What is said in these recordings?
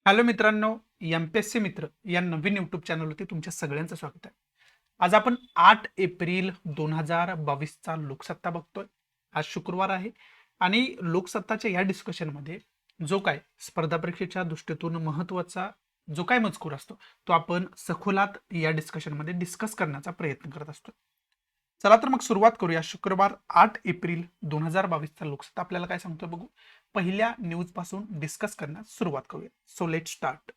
Hello मित्रांनो, MPSC मित्र या नवीन यूट्यूब चॅनलवरती तुमच्या सगळ्यांचं स्वागत आहे. आज आपण 8 एप्रिल 2022चा लोकसत्ता बघतोय. आज शुक्रवार आहे आणि लोकसत्ताच्या या डिस्कशनमध्ये जो काय स्पर्धा परीक्षेच्या दृष्टीतून महत्त्वाचा जो काय मजकूर असतो तो आपण सखोलात या डिस्कशनमध्ये डिस्कस करण्याचा प्रयत्न करत असतो. चला तर मग सुरुवात करूया. शुक्रवार 8 एप्रिल 2022चा लोकसत्ता आपल्याला काय सांगतो बघू. पहिल्या न्यूज पासून डिस्कस करण्यास सुरुवात करूया. So let start.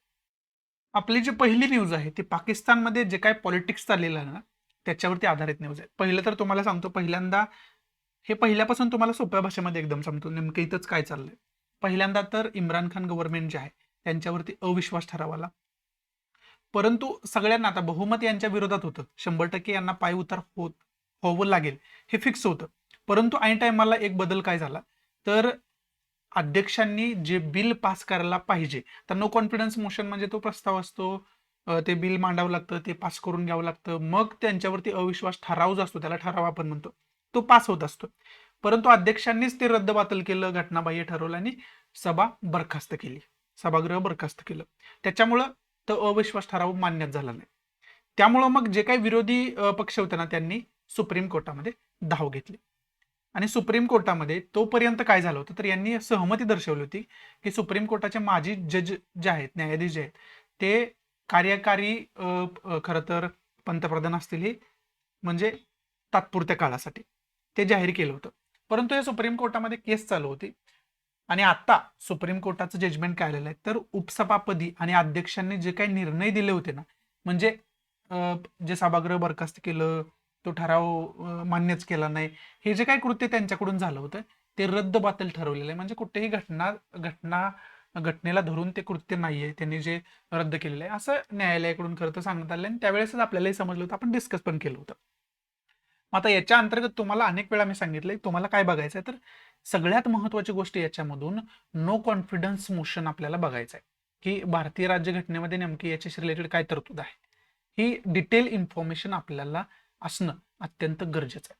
आपली जी पहिली न्यूज आहे ती पाकिस्तानमध्ये जे काय पॉलिटिक्स चाललेलं आहे ना त्याच्यावरती आधारित न्यूज आहे. पहिलं तर तुम्हाला सांगतो, पहिल्यांदा हे पहिल्यापासून तुम्हाला सोप्या भाषेमध्ये एकदम सांगतो नेमकं इथंच काय चाललंय. पहिल्यांदा तर इम्रान खान गव्हर्नमेंट जे आहे त्यांच्यावरती अविश्वास ठराव आला. परंतु सगळ्यांना आता बहुमत यांच्या विरोधात होतं. 100% यांना पाय उतार होवं लागेल हे फिक्स होतं. परंतु ऐन टायमाला एक बदल काय झाला, तर अध्यक्षांनी जे बिल पास करायला पाहिजे, तर नो कॉन्फिडन्स मोशन म्हणजे तो प्रस्ताव असतो, ते बिल मांडावं लागतं, ते पास करून घ्यावं लागतं, मग त्यांच्यावरती अविश्वास ठराव जो असतो त्याला ठराव आपण म्हणतो, तो पास होत असतो. परंतु अध्यक्षांनीच ते रद्दबातल केलं, घटनाबाह्य ठरवलं आणि सभा बरखास्त केली, सभागृह बरखास्त केलं. त्याच्यामुळं तो अविश्वास ठराव मान्यच झाला नाही. त्यामुळं मग जे काही विरोधी पक्ष होते ना त्यांनी सुप्रीम कोर्टामध्ये धाव घेतली. आणि सुप्रीम कोर्टामध्ये तोपर्यंत काय झालं होतं, तर यांनी सहमती दर्शवली होती की सुप्रीम कोर्टाचे माजी जज जे आहेत, न्यायाधीश जे आहेत, ते कार्यकारी खरं तर पंतप्रधान असतील हे म्हणजे तात्पुरत्या काळासाठी ते जाहीर केलं होतं. परंतु हे सुप्रीम कोर्टामध्ये केस चालू होती आणि आता सुप्रीम कोर्टाचं जजमेंट काय आलेलं आहे, तर उपसभापती आणि अध्यक्षांनी जे काही निर्णय दिले होते ना, म्हणजे जे सभागृह बरखास्त केलं, तो ठराव मान्यच केला नाही, हे जे काही कृत्य त्यांच्याकडून झालं होतं ते रद्द बातल ठरवलेलं आहे. म्हणजे कुठेही घटनेला धरून ते कृत्य नाहीये, त्यांनी जे रद्द केलेलं आहे असं न्यायालयाकडून खरं तर सांगण्यात आलं आणि त्यावेळेसच आपल्यालाही समजलं होतं, आपण डिस्कस पण केलं होतं. आता याच्या अंतर्गत तुम्हाला अनेक वेळा मी सांगितलंय तुम्हाला काय बघायचं आहे, तर सगळ्यात महत्वाची गोष्ट याच्यामधून नो कॉन्फिडन्स मोशन आपल्याला बघायचं आहे की भारतीय राज्यघटनेमध्ये नेमकी याच्याशी रिलेटेड काय तरतूद आहे. ही डिटेल इन्फॉर्मेशन आपल्याला असणं अत्यंत गरजेचं आहे.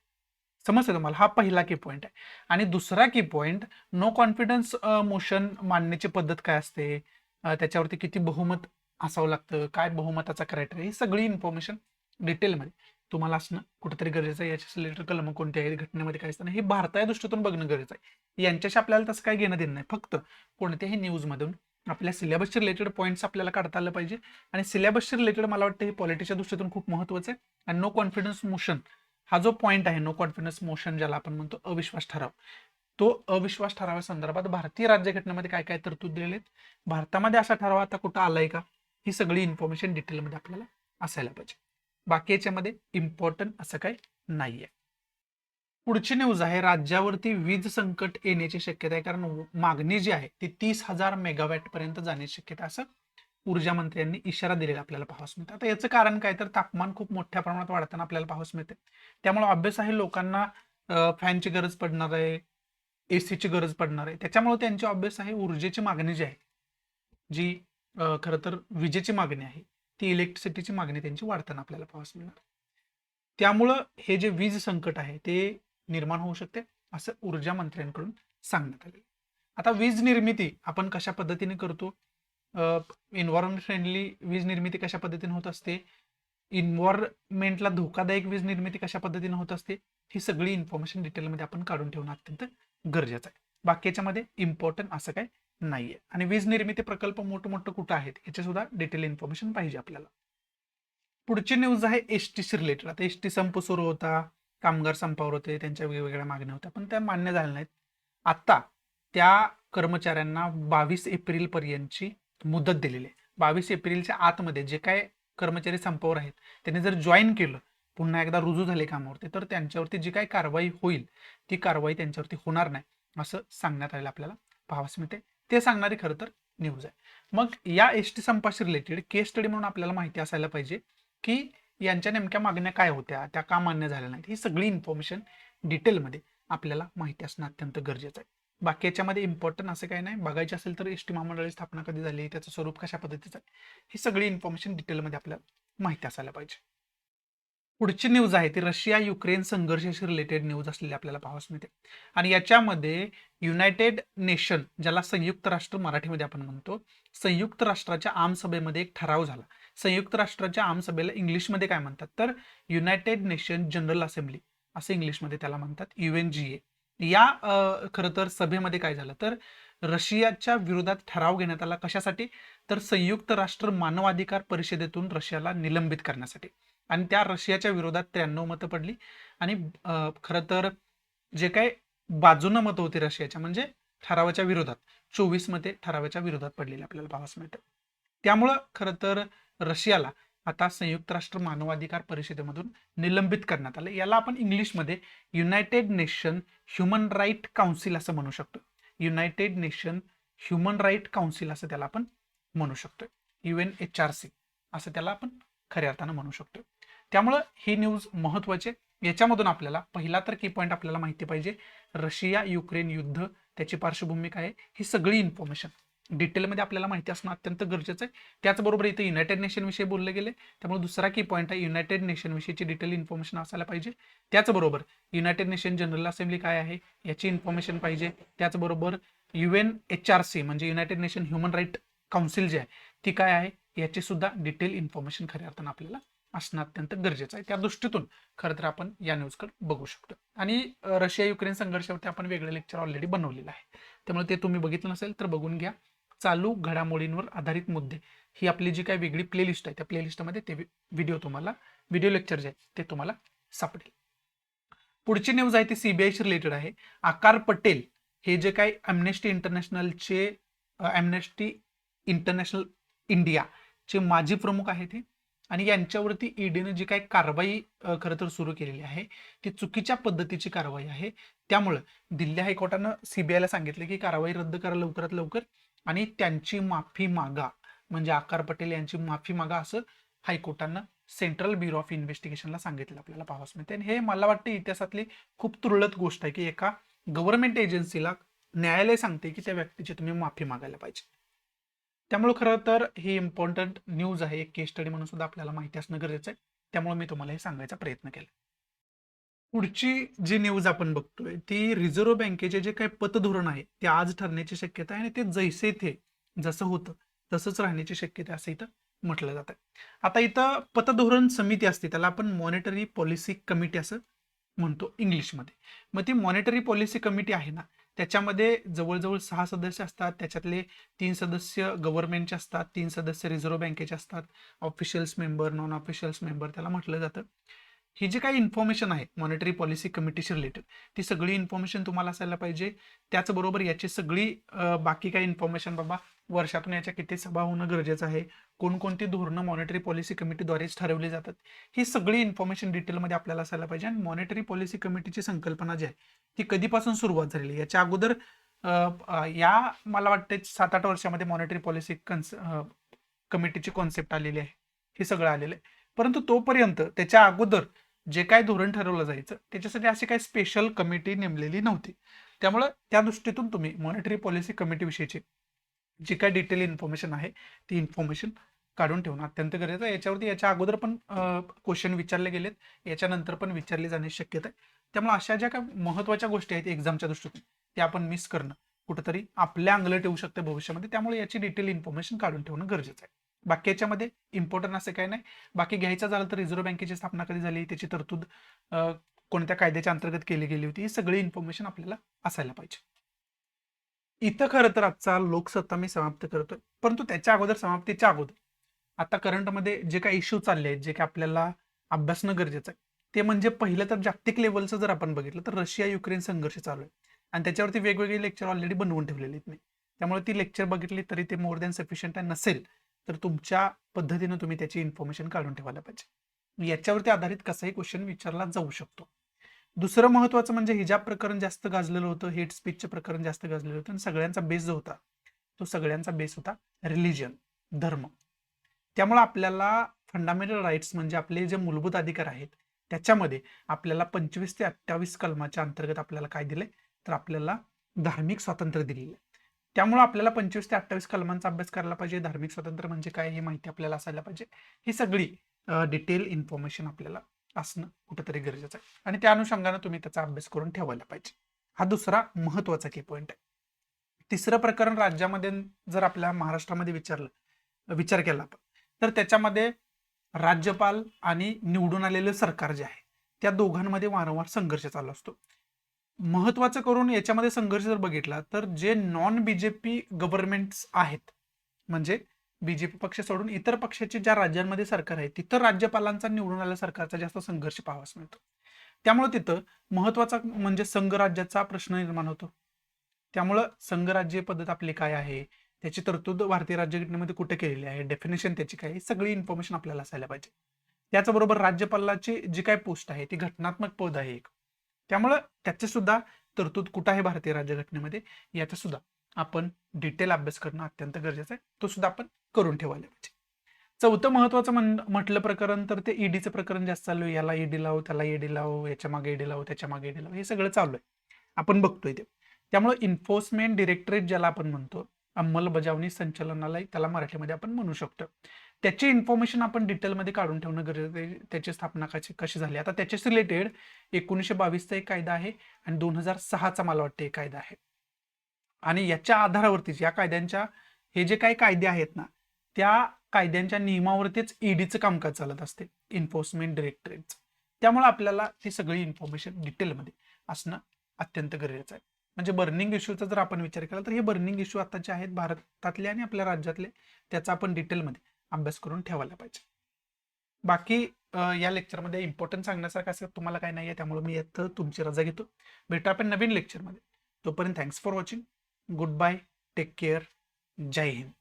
समजतं तुम्हाला, हा पहिला की पॉईंट आहे. आणि दुसरा की पॉईंट, नो कॉन्फिडन्स मोशन मांडण्याची पद्धत काय असते, त्याच्यावरती किती बहुमत असावं लागतं, काय बहुमताचा क्रायटेरिया, ही सगळी इन्फॉर्मेशन डिटेलमध्ये तुम्हाला असणं कुठेतरी गरजेचं आहे. याच्या रिलेटेड कलम कोणत्या आहेत, घटनेमध्ये काय असतं, हे भारताच्या दृष्टीतून बघणं गरजेचं आहे. यांच्याशी आपल्याला तसं काही घेणं देणं नाही. फक्त कोणत्याही न्यूजमधून आपल्या सिलेबसचे रिलेटेड पॉईंट्स आपल्याला काढता आलं पाहिजे. आणि सिलेबसचे रिलेटेड मला वाटतं हे पॉलिटिक्सच्या दृष्टीतून खूप महत्त्वाचं आहे. आणि नो कॉन्फिडन्स मोशन हा जो पॉईंट आहे, नो कॉन्फिडन्स मोशन ज्याला आपण म्हणतो अविश्वास ठराव, तो अविश्वास ठरावासंदर्भात भारतीय राज्यघटनेमध्ये काय काय तरतूद दिलेले आहेत, भारतामध्ये असा ठराव आता कुठं आलाय का, ही सगळी इन्फॉर्मेशन डिटेलमध्ये आपल्याला असायला पाहिजे. बाकी याच्यामध्ये इम्पॉर्टंट असं काही नाहीये. पुढची न्यूज आहे, राज्यावरती वीज संकट येण्याची शक्यता आहे, कारण मागणी जी आहे ती 30,000 मेगावॅट पर्यंत जाण्याची शक्यता, असं ऊर्जा मंत्र्यांनी इशारा दिलेला आपल्याला पाहावयास मिळतं. आता याचं कारण काय, तर तापमान खूप मोठ्या प्रमाणात वाढताना आपल्याला पाहावयास मिळते. त्यामुळे अभ्यास आहे, लोकांना फॅनची गरज पडणार आहे, एसीची गरज पडणार आहे. त्याच्यामुळे त्यांची अभ्यास आहे ऊर्जेची मागणी जी आहे, जी खरं तर विजेची मागणी आहे, ती इलेक्ट्रिसिटीची मागणी त्यांची वाढताना आपल्याला पाहावयास मिळणार. त्यामुळं हे जे वीज संकट आहे ते निर्माण होऊ शकते, असं ऊर्जा मंत्र्यांकडून सांगण्यात आले. आता वीज निर्मिती आपण कशा पद्धतीने करतो, एन्व्हायरमेंट फ्रेंडली वीज निर्मिती कशा पद्धतीने होत असते, इन्व्हायरमेंटला धोकादायक वीज निर्मिती कशा पद्धतीने होत असते, ही सगळी इन्फॉर्मेशन डिटेलमध्ये आपण काढून ठेवणं अत्यंत गरजेचं आहे. बाकी याच्यामध्ये इम्पॉर्टंट असं काय नाहीये. आणि वीज निर्मिती प्रकल्प मोठं कुठं आहेत याची सुद्धा डिटेल इन्फॉर्मेशन पाहिजे आपल्याला. पुढची न्यूज आहे एसटीशी रिलेटेड. आता एसटी संप सुरू होता, कामगार संपावर होते, त्यांच्या वेगवेगळ्या मागण्या होत्या, पण त्या मान्य झाल्या नाहीत. आता त्या कर्मचाऱ्यांना 22 एप्रिल पर्यंतची मुदत दिलेली आहे. 22 एप्रिलच्या आतमध्ये जे काय कर्मचारी संपावर आहेत त्यांनी जर जॉईन केलं, पुन्हा एकदा रुजू झाले कामावरती, तर त्यांच्यावरती जी काही कारवाई होईल ती कारवाई त्यांच्यावरती होणार नाही, असं सांगण्यात आलेलं आपल्याला पाहावयास मिळते. ते सांगणारी खरं तर न्यूज आहे. मग या एसटी संपाशी रिलेटेड केस स्टडी म्हणून आपल्याला माहिती असायला पाहिजे की यांच्या नेमक्या मागण्या काय होत्या, त्या का मान्य झाल्या नाहीत, ही सगळी इन्फॉर्मेशन डिटेलमध्ये आपल्याला माहिती असणं अत्यंत गरजेचं आहे. बाकी याच्यामध्ये इम्पॉर्टंट असं काही नाही. बघायचे असेल तर एसटी महामंडळाची स्थापना कधी झाली, त्याचं स्वरूप कशा पद्धतीचं आहे, ही सगळी इन्फॉर्मेशन डिटेलमध्ये आपल्याला माहिती असायला पाहिजे. पुढची न्यूज आहे ती रशिया युक्रेन संघर्षाशी रिलेटेड न्यूज असलेली आपल्याला पाहावयास मिळते. आणि याच्यामध्ये युनायटेड नेशन, ज्याला संयुक्त राष्ट्र मराठीमध्ये आपण म्हणतो, संयुक्त राष्ट्राच्या आमसभेमध्ये एक ठराव झाला. संयुक्त राष्ट्राच्या आमसभेला इंग्लिशमध्ये काय म्हणतात तर युनायटेड नेशन जनरल असेंब्ली असं इंग्लिशमध्ये त्याला म्हणतात, UNGA. या खरं तर सभेमध्ये काय झालं तर रशियाच्या विरोधात ठराव घेण्यात आला. कशासाठी तर संयुक्त राष्ट्र मानवाधिकार परिषदेतून रशियाला निलंबित करण्यासाठी. आणि त्या रशियाच्या विरोधात 93 मतं पडली. आणि खरं तर जे काही बाजूनं मतं होती रशियाच्या म्हणजे ठरावाच्या विरोधात 24 मते ठरावाच्या विरोधात पडलेली आपल्याला पाहावयास मिळतं. त्यामुळं खरं तर रशियाला आता संयुक्त राष्ट्र मानवाधिकार परिषदेमधून निलंबित करण्यात आलं. याला आपण इंग्लिशमध्ये United Nation human right council असं म्हणू शकतो. United Nation human right council असं त्याला आपण म्हणू शकतो. UNHRC असं त्याला आपण खऱ्या अर्थानं म्हणू शकतो. त्यामुळं ही न्यूज महत्त्वाची. याच्यामधून आपल्याला पहिला तर की पॉईंट आपल्याला माहिती पाहिजे, रशिया युक्रेन युद्ध, त्याची पार्श्वभूमी काय आहे, ही सगळी इन्फॉर्मेशन डिटेलमध्ये आपल्याला माहिती असणं अत्यंत गरजेचं आहे. त्याचबरोबर इथे युनायटेड नेशन विषयी बोलले गेले, त्यामुळे दुसरा की पॉईंट आहे युनायटेड नेशन विषयीची डिटेल इन्फॉर्मेशन असायला पाहिजे. त्याचबरोबर युनायटेड नेशन जनरल असेंब्ली काय आहे याची इन्फॉर्मेशन पाहिजे. त्याचबरोबर UNHRC म्हणजे United Nation human right Council जी आहे ती काय आहे याची सुद्धा डिटेल इन्फॉर्मेशन खऱ्या अर्थानं आपल्याला असणं अत्यंत गरजेचं आहे. त्या दृष्टीतून खरं तर आपण या न्यूजकडे बघू शकतो. आणि रशिया युक्रेन संघर्षावरती आपण वेगळं लेक्चर ऑलरेडी बनवलेलं आहे, त्यामुळे ते तुम्ही बघितलं नसेल तर बघून घ्या. चालू घडामोडींवर आधारित मुद्दे ही आपली जी काही वेगळी प्लेलिस्ट आहे त्या प्लेलिस्टमध्ये ते व्हिडिओ तुम्हाला व्हिडिओ लेक्चर जे आहे ते तुम्हाला सापडेल. पुढची न्यूज आहे ती CBIशी रिलेटेड आहे. आकार पटेल हे जे काही ॲम्नेस्टी इंटरनॅशनल इंडियाचे माजी प्रमुख आहेत हे, आणि यांच्यावरती ईडीनं जी काही कारवाई खरं तर सुरू केलेली आहे ती चुकीच्या पद्धतीची कारवाई आहे. त्यामुळं दिल्ली हायकोर्टानं CBIला सांगितलं की कारवाई रद्द करा लवकरात लवकर आणि त्यांची माफी मागा, म्हणजे आकार पटेल यांची माफी मागा असं हायकोर्टानं सेंट्रल ब्युरो ऑफ इन्व्हेस्टिगेशनला सांगितलं आपल्याला पाहावयास मिळते. आणि हे मला वाटतं इतिहासातली खूप तुरळक गोष्ट आहे की एका गव्हर्नमेंट एजन्सीला न्यायालय सांगते की त्या व्यक्तीची तुम्ही माफी मागायला पाहिजे. त्यामुळे खरं तर ही इम्पॉर्टंट न्यूज आहे, एक केस स्टडी म्हणून सुद्धा आपल्याला माहिती असणं गरजेचं आहे. त्यामुळे मी तुम्हाला हे सांगायचा प्रयत्न केला. पुढची जी न्यूज आपण बघतोय ती रिझर्व्ह बँकेचे जे काही पतधोरण आहे ते आज ठरण्याची शक्यता आहे आणि ते जैसे थे जसं होतं तसंच राहण्याची शक्यता असं इथं म्हटलं जातं. आता इथं पतधोरण समिती असते त्याला आपण मॉनिटरी पॉलिसी कमिटी असं म्हणतो इंग्लिशमध्ये. मग ती मॉनिटरी पॉलिसी कमिटी आहे ना त्याच्यामध्ये जवळजवळ 6 सदस्य असतात. त्याच्यातले 3 सदस्य गव्हर्नमेंटचे असतात, 3 सदस्य रिझर्व्ह बँकेचे असतात. Officials member, non officials member त्याला म्हटलं जातं. ही जी काही इन्फॉर्मेशन आहे मॉनिटरी पॉलिसी कमिटीशी रिलेटेड ती सगळी इन्फॉर्मेशन तुम्हाला असायला पाहिजे. त्याचबरोबर याची सगळी बाकी काही इन्फॉर्मेशन बाबा वर्षातून याच्या किती सभा होणं गरजेचं आहे, कोणकोणती धोरणं मॉनिटरी पॉलिसी कमिटीद्वारेच ठरवली जातात, ही सगळी इन्फॉर्मेशन डिटेलमध्ये आपल्याला असायला पाहिजे. आणि मॉनिटरी पॉलिसी कमिटीची संकल्पना जी आहे ती कधीपासून सुरुवात झालेली आहे याच्या अगोदर या मला वाटते 7-8 वर्षामध्ये मॉनिटरी पॉलिसी कमिटीची कॉन्सेप्ट आलेली आहे, हे सगळं आलेलं आहे. परंतु तोपर्यंत त्याच्या अगोदर जे काय धोरण ठरवलं जायचं त्याच्यासाठी अशी काही स्पेशल कमिटी नेमलेली नव्हती. त्यामुळं त्या दृष्टीतून तुम्ही मॉनिटरी पॉलिसी कमिटी विषयीची जी काय डिटेल इन्फॉर्मेशन आहे ती इन्फॉर्मेशन काढून ठेवणं अत्यंत गरजेचं आहे. याच्यावरती याच्या अगोदर पण क्वेश्चन विचारले गेलेत, याच्यानंतर पण विचारले जाण्याची शक्यता आहे. त्यामुळे अशा ज्या काही महत्त्वाच्या गोष्टी आहेत एक्झामच्या दृष्टीतून त्या आपण मिस करणं कुठंतरी आपल्या अंगलट येऊ शकते भविष्यामध्ये. त्यामुळे याची डिटेल इन्फॉर्मेशन काढून ठेवणं गरजेचं आहे. बाकी याच्यामध्ये इम्पॉर्टंट असं काही नाही. बाकी घ्यायचं झालं तर रिझर्व्ह बँकेची स्थापना कधी झाली, त्याची तरतूद कोणत्या कायद्याच्या अंतर्गत केली गेली होती, ही सगळी इन्फॉर्मेशन आपल्याला असायला पाहिजे. इथं खरं तर आजचा लोकसत्ता मी समाप्त करतोय, परंतु त्याच्या अगोदर समाप्तीच्या अगोदर आता करंटमध्ये जे काही इश्यू चालले आहेत जे काही आपल्याला अभ्यासणं गरजेचं आहे ते म्हणजे पहिलं तर जागतिक लेवलचं जर आपण बघितलं तर रशिया युक्रेन संघर्ष चालू आहे आणि त्याच्यावरती वेगवेगळे लेक्चर ऑलरेडी बनवून ठेवलेले आहेत मी. त्यामुळे ती लेक्चर बघितली तरी ते मोर दॅन सफिशियंट आहे. नसेल तर तुमच्या पद्धतीनं तुम्ही त्याची इन्फॉर्मेशन काढून ठेवायला पाहिजे. याच्यावरती आधारित कसाही क्वेश्चन विचारला जाऊ शकतो. दुसरं महत्त्वाचं म्हणजे हिजाब प्रकरण जास्त गाजलेलं होतं, हेट स्पीचचं प्रकरण जास्त गाजलेलं होतं आणि सगळ्यांचा बेस जो होता तो सगळ्यांचा बेस होता रिलिजन, धर्म. त्यामुळे आपल्याला फंडामेंटल राईट्स म्हणजे आपले जे मूलभूत अधिकार आहेत त्याच्यामध्ये आपल्याला 25 ते 28 कलमाच्या अंतर्गत आपल्याला काय दिले तर आपल्याला धार्मिक स्वातंत्र्य दिलेलं आहे. त्यामुळे आपल्याला 25 ते 28 कलमांचा अभ्यास करायला पाहिजे. धार्मिक स्वातंत्र्य म्हणजे काय हे माहिती आपल्याला असायला पाहिजे. ही सगळी डिटेल इन्फॉर्मेशन आपल्याला असणं कुठेतरी गरजेचं आहे आणि त्या अनुषंगाने तुम्ही त्याचा अभ्यास करून ठेवायला पाहिजे. हा दुसरा महत्वाचा की पॉईंट आहे. तिसरं प्रकरण राज्यामध्ये जर आपल्या महाराष्ट्रामध्ये विचार केला आपण, तर त्याच्यामध्ये राज्यपाल आणि निवडून आलेलं सरकार जे आहे त्या दोघांमध्ये वारंवार संघर्ष चालू असतो. महत्वाचं करून याच्यामध्ये संघर्ष जर बघितला तर जे नॉन बीजेपी गव्हर्नमेंट्स आहेत, म्हणजे बीजेपी पक्ष सोडून इतर पक्षाचे ज्या राज्यांमध्ये सरकार आहे तिथं राज्यपालांचा निवडून आलेल्या सरकारचा जास्त संघर्ष पाहावास मिळतो. त्यामुळे तिथं महत्वाचा म्हणजे संघराज्याचा प्रश्न निर्माण होतो. त्यामुळं संघराज्य पद्धत आपली काय आहे, त्याची तरतूद भारतीय राज्यघटनेमध्ये कुठे केलेली आहे, डेफिनेशन त्याची काय, ही सगळी इन्फॉर्मेशन आपल्याला असायला पाहिजे. त्याचबरोबर राज्यपालाची जी काय पोस्ट आहे ती घटनात्मक पद आहे एक, त्यामुळं त्याचे सुद्धा तरतूद कुठं आहे भारतीय राज्यघटनेमध्ये याचा सुद्धा आपण डिटेल अभ्यास करणं अत्यंत गरजेचं आहे. तो सुद्धा आपण करून ठेवायला पाहिजे. चौथं महत्वाचं म्हटलं प्रकरण तर ते ईडीचं प्रकरण जास्त चालू आहे. याला ईडी लाव, त्याला ईडी लाव, याच्या मागे ईडी लाव, त्याच्या मागे ईडी लाव, हे सगळं चालू आहे, आपण बघतोय ते. त्यामुळे इन्फोर्समेंट डिरेक्टरेट ज्याला आपण म्हणतो, अंमलबजावणी संचालनालय त्याला मराठीमध्ये आपण म्हणू शकतो, त्याची इन्फॉर्मेशन आपण डिटेलमध्ये काढून ठेवणं गरजेचं आहे. त्याची स्थापना कशी झाली, आता त्याच्याशी रिलेटेड 1922चा एक कायदा आहे आणि 2006चा मला वाटतं एक कायदा आहे आणि याच्या आधारावरतीच या कायद्यांच्या हे जे काही कायदे आहेत ना त्या कायद्यांच्या नियमावरतीच ईडीचं कामकाज चालत असते, इन्फोर्समेंट डिरेक्टरेटचं. त्यामुळे आपल्याला ती सगळी इन्फॉर्मेशन डिटेलमध्ये असणं अत्यंत गरजेचं आहे. म्हणजे बर्निंग इश्यूचा जर आपण विचार केला तर हे बर्निंग इश्यू आता जे आहेत भारतातले आणि आपल्या राज्यातले त्याचा आपण डिटेलमध्ये अभ्यास करून ठेवायला पाहिजे. बाकी या लेक्चरमध्ये इम्पॉर्टंट सांगण्यासारखं असं तुम्हाला काय नाही आहे, त्यामुळे मी यात तुमची रजा घेतो. भेटू आपण नवीन लेक्चरमध्ये. तोपर्यंत thanks for watching. Good bye, take care, जय हिंद.